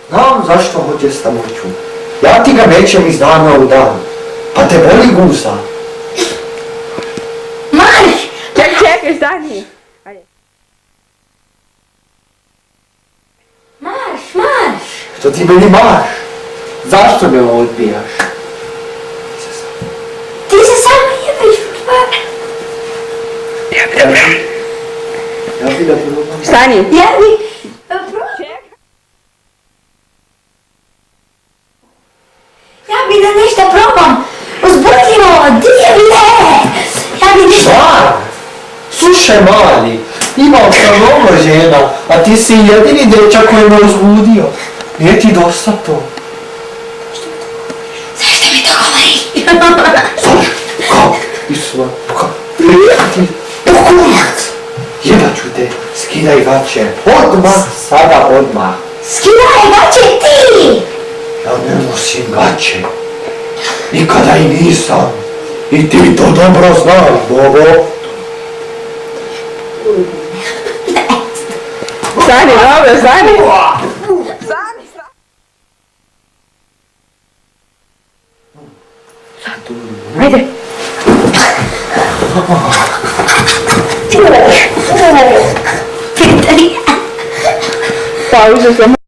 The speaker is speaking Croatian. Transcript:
Znam zašto hoće s tamoću. Ja ti ga nećem iz dana u dan. Pa te boli guza. Marš! Čekaj, stani. Ajde. Marš! Što ti meni marš? Zašto me odbijaš? Ti se sam jebeš u tvar. Ja ti da probam. Stani. Ja bi... Ja bi da nešto probam. Uzbudljivo, divne! Ja bi nešto... Mar! Slušaj mali, imao sam mnogo žena, a ti si jedini dečak koji me uzbudio. Nije ti dosta to? Zašto mi to govoriš? Zašto? Kao? Isula, kao? Prijatelj, pokurac! Jebat ću te, skidaj gaće. Odmah, sada odmah. Skidaj gaće ti! Ja ne nosim gaće. Nikada i nisam. I ti to dobro znaš, Bobo. Stani, dobro, stani. Ajde. Petar, Pauza samo.